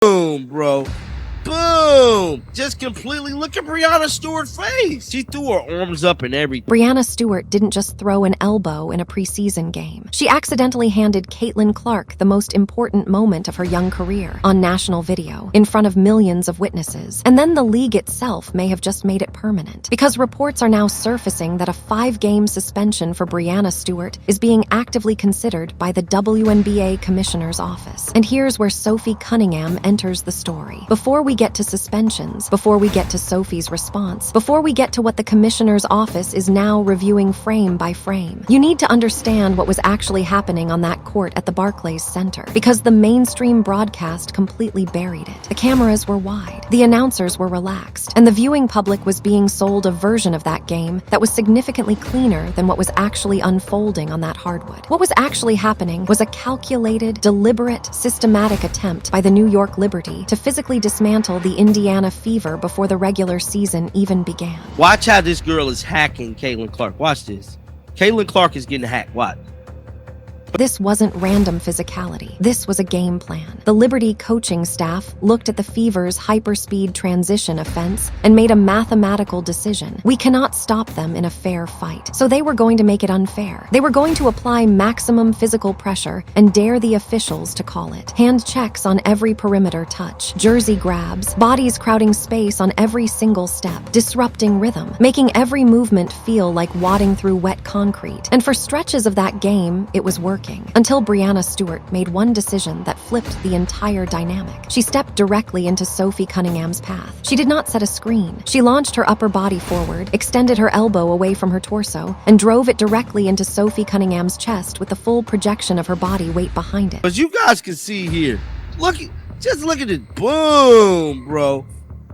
Boom, bro. Boom! Just completely look at Breanna Stewart's face. She threw her arms up and everything. Breanna Stewart didn't just throw an elbow in a preseason game. She accidentally handed Caitlin Clark the most important moment of her young career on national video in front of millions of witnesses. And then the league itself may have just made it permanent, because reports are now surfacing that a 5-game suspension for Breanna Stewart is being actively considered by the WNBA commissioner's office. And here's where Sophie Cunningham enters the story. Before we get to suspensions, before we get to Sophie's response, before we get to what the commissioner's office is now reviewing frame by frame, you need to understand what was actually happening on that court at the Barclays Center, because the mainstream broadcast completely buried it. The cameras were wide, the announcers were relaxed, and the viewing public was being sold a version of that game that was significantly cleaner than what was actually unfolding on that hardwood. What was actually happening was a calculated, deliberate, systematic attempt by the New York Liberty to physically dismantle the Indiana Fever before the regular season even began. Watch how this girl is hacking Caitlin Clark. Watch this. Caitlin Clark is getting hacked. Watch. This wasn't random physicality. This was a game plan. The Liberty coaching staff looked at the Fever's hyperspeed transition offense and made a mathematical decision. We cannot stop them in a fair fight. So they were going to make it unfair. They were going to apply maximum physical pressure and dare the officials to call it. Hand checks on every perimeter touch, jersey grabs, bodies crowding space on every single step, disrupting rhythm, making every movement feel like wadding through wet concrete. And for stretches of that game, it was working. Until Breanna Stewart made one decision that flipped the entire dynamic. She stepped directly into Sophie Cunningham's path. She did not set a screen. She launched her upper body forward, extended her elbow away from her torso, and drove it directly into Sophie Cunningham's chest with the full projection of her body weight behind it. As you guys can see here, just look at it. Boom, bro.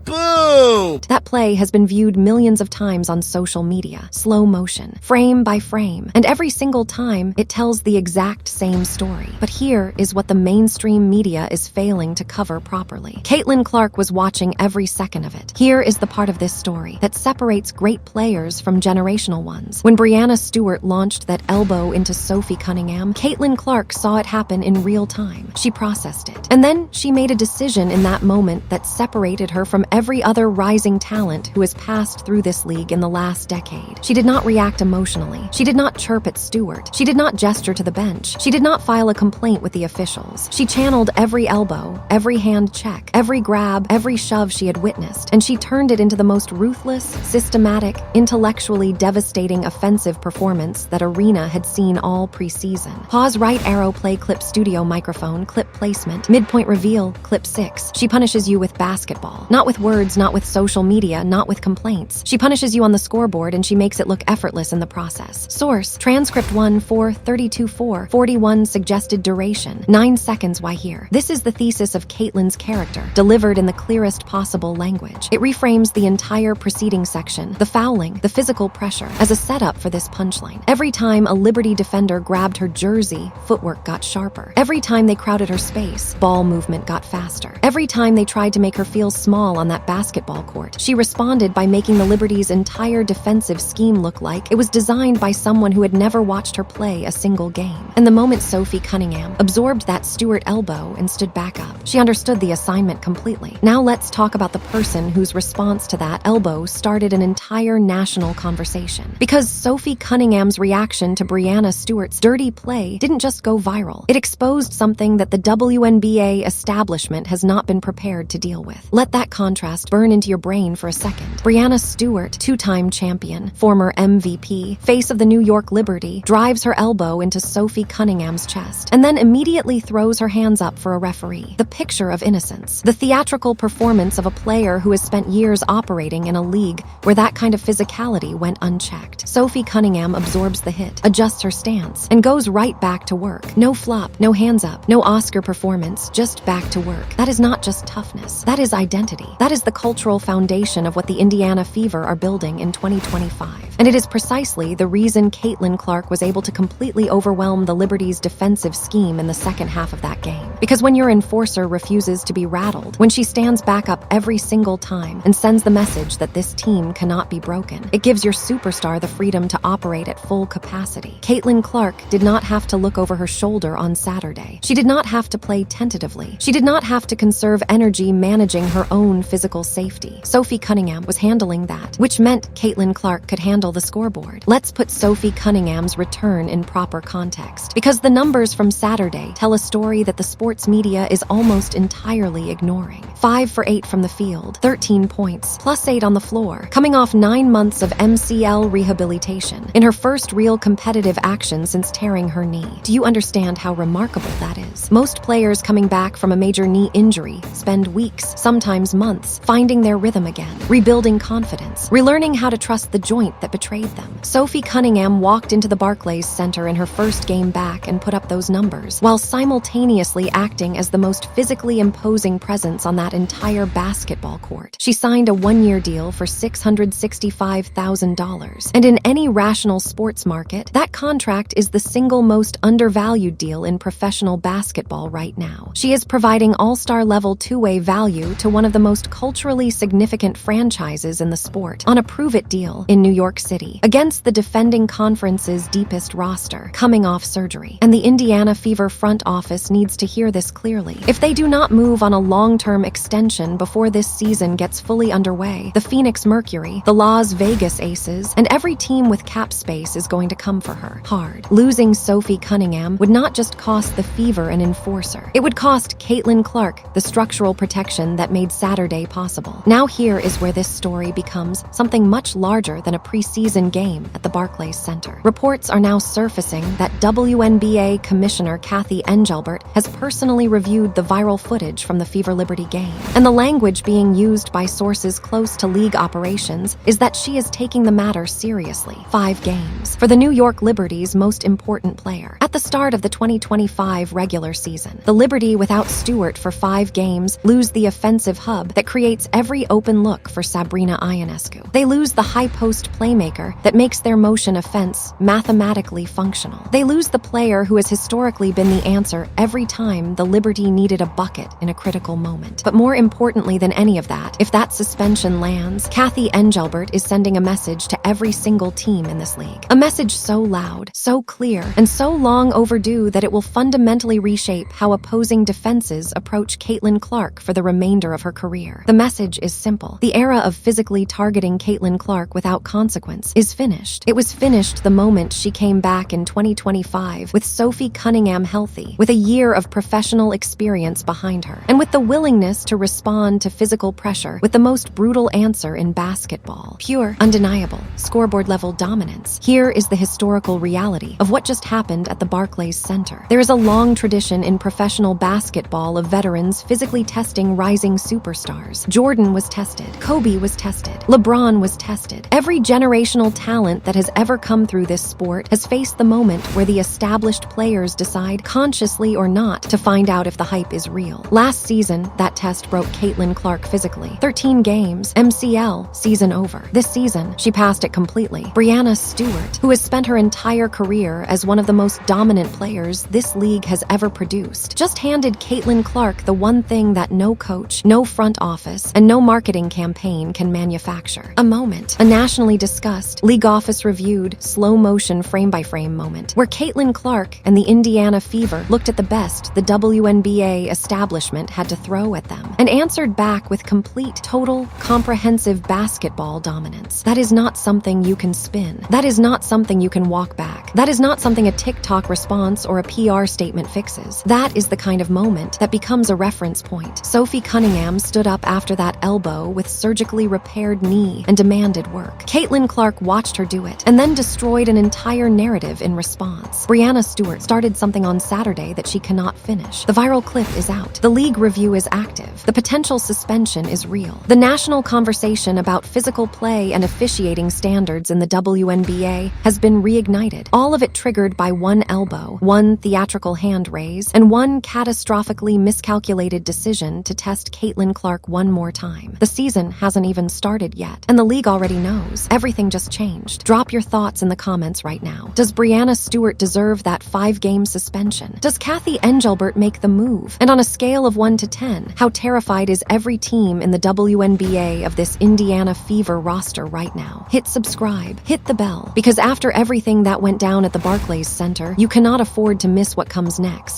Boom! That play has been viewed millions of times on social media, slow motion, frame by frame, and every single time it tells the exact same story. But here is what the mainstream media is failing to cover properly. Caitlin Clark was watching every second of it. Here is the part of this story that separates great players from generational ones. When Breanna Stewart launched that elbow into Sophie Cunningham, Caitlin Clark saw it happen in real time. She processed it. And then she made a decision in that moment that separated her from every other rising talent who has passed through this league in the last decade. She did not react emotionally. She did not chirp at Stewart. She did not gesture to the bench. She did not file a complaint with the officials. She channeled every elbow, every hand check, every grab, every shove she had witnessed, and she turned it into the most ruthless, systematic, intellectually devastating offensive performance that Arena had seen all preseason. Pause right arrow play clip studio microphone, clip placement, midpoint reveal, clip 6. She punishes you with basketball. Not with words, not with social media, not with complaints. She punishes you on the scoreboard and she makes it look effortless in the process. Source, transcript 1:4:32:4, 41 suggested duration, 9 seconds. Why here? This is the thesis of Caitlin's character, delivered in the clearest possible language. It reframes the entire preceding section, the fouling, the physical pressure, as a setup for this punchline. Every time a Liberty defender grabbed her jersey, footwork got sharper. Every time they crowded her space, ball movement got faster. Every time they tried to make her feel small on that basketball court, she responded by making the Liberty's entire defensive scheme look like it was designed by someone who had never watched her play a single game. And the moment Sophie Cunningham absorbed that Stewart elbow and stood back up, she understood the assignment completely. Now let's talk about the person whose response to that elbow started an entire national conversation. Because Sophie Cunningham's reaction to Breanna Stewart's dirty play didn't just go viral. It exposed something that the WNBA establishment has not been prepared to deal with. Let that contrast burn into your brain for a second. Breanna Stewart, two-time champion, former MVP, face of the New York Liberty, drives her elbow into Sophie Cunningham's chest, and then immediately throws her hands up for a referee. The picture of innocence. The theatrical performance of a player who has spent years operating in a league where that kind of physicality went unchecked. Sophie Cunningham absorbs the hit, adjusts her stance, and goes right back to work. No flop, no hands up, no Oscar performance, just back to work. That is not just toughness. That is identity. That That is the cultural foundation of what the Indiana Fever are building in 2025. And it is precisely the reason Caitlin Clark was able to completely overwhelm the Liberty's defensive scheme in the second half of that game. Because when your enforcer refuses to be rattled, when she stands back up every single time and sends the message that this team cannot be broken, it gives your superstar the freedom to operate at full capacity. Caitlin Clark did not have to look over her shoulder on Saturday. She did not have to play tentatively. She did not have to conserve energy managing her own physical safety. Sophie Cunningham was handling that, which meant Caitlin Clark could handle the scoreboard. Let's put Sophie Cunningham's return in proper context, because the numbers from Saturday tell a story that the sports media is almost entirely ignoring. 5 for 8 from the field, 13 points, +8 on the floor, coming off 9 months of MCL rehabilitation, in her first real competitive action since tearing her knee. Do you understand how remarkable that is? Most players coming back from a major knee injury spend weeks, sometimes months, finding their rhythm again, rebuilding confidence, relearning how to trust the joint that betrayed them. Sophie Cunningham walked into the Barclays Center in her first game back and put up those numbers, while simultaneously acting as the most physically imposing presence on that entire basketball court. She signed a 1-year deal for $665,000. And in any rational sports market, that contract is the single most undervalued deal in professional basketball right now. She is providing all-star level two-way value to one of the most culturally significant franchises in the sport on a prove-it deal in New York City against the defending conference's deepest roster, coming off surgery. And the Indiana Fever front office needs to hear this clearly. If they do not move on a long-term extension before this season gets fully underway, the Phoenix Mercury, the Las Vegas Aces, and every team with cap space is going to come for her hard. Losing Sophie Cunningham would not just cost the Fever an enforcer. It would cost Caitlin Clark the structural protection that made Saturday possible. Now here is where this story becomes something much larger than a preseason game at the Barclays Center. Reports are now surfacing that WNBA Commissioner Kathy Engelbert has personally reviewed the viral footage from the Fever Liberty game. And the language being used by sources close to league operations is that she is taking the matter seriously. 5 games for the New York Liberty's most important player. At the start of the 2025 regular season, the Liberty without Stewart for 5 games lose the offensive hub that creates every open look for Breanna Stewart. They lose the high post playmaker that makes their motion offense mathematically functional. They lose the player who has historically been the answer every time the Liberty needed a bucket in a critical moment. But more importantly than any of that, if that suspension lands, Kathy Engelbert is sending a message to every single team in this league. A message so loud, so clear, and so long overdue that it will fundamentally reshape how opposing defenses approach Caitlin Clark for the remainder of her career. The message is simple. The era of physically targeting Caitlin Clark without consequence is finished. It was finished the moment she came back in 2025 with Sophie Cunningham healthy, with a year of professional experience behind her, and with the willingness to respond to physical pressure with the most brutal answer in basketball. Pure, undeniable, scoreboard-level dominance. Here is the historical reality of what just happened at the Barclays Center. There is a long tradition in professional basketball of veterans physically testing rising superstars. Jordan was tested. Kobe was tested. LeBron was tested. Every generational talent that has ever come through this sport has faced the moment where the established players decide, consciously or not, to find out if the hype is real. Last season, that test broke Caitlin Clark physically. 13 games, MCL, season over. This season, she passed it completely. Breanna Stewart, who has spent her entire career as one of the most dominant players this league has ever produced, just handed Caitlin Clark the one thing that no coach, no front office, and no marketing campaign can manufacture. A moment, a nationally discussed, league office reviewed, slow-motion frame-by-frame moment, where Caitlin Clark and the Indiana Fever looked at the best the WNBA establishment had to throw at them, and answered back with complete, total, comprehensive basketball dominance. That is not something you can spin. That is not something you can walk back. That is not something a TikTok response or a PR statement fixes. That is the kind of moment that becomes a reference point. Sophie Cunningham stood up after that elbow with surgically repaired knee and demanded work. Caitlin Clark watched her do it, and then destroyed an entire narrative in response. Breanna Stewart started something on Saturday that she cannot finish. The viral clip is out. The league review is active. The potential suspension is real. The national conversation about physical play and officiating standards in the WNBA has been reignited. All of it triggered by one elbow, one theatrical hand raise, and one catastrophically miscalculated decision to test Caitlin Clark one more time. The season hasn't even started yet, and the league already knows. Everything just changed. Drop your thoughts in the comments right now. Does Breanna Stewart deserve that 5-game suspension? Does Kathy Engelbert make the move? And on a scale of 1 to 10, how terrified is every team in the WNBA of this Indiana Fever roster right now? Hit subscribe, hit the bell, because after everything that went down at the Barclays Center, you cannot afford to miss what comes next.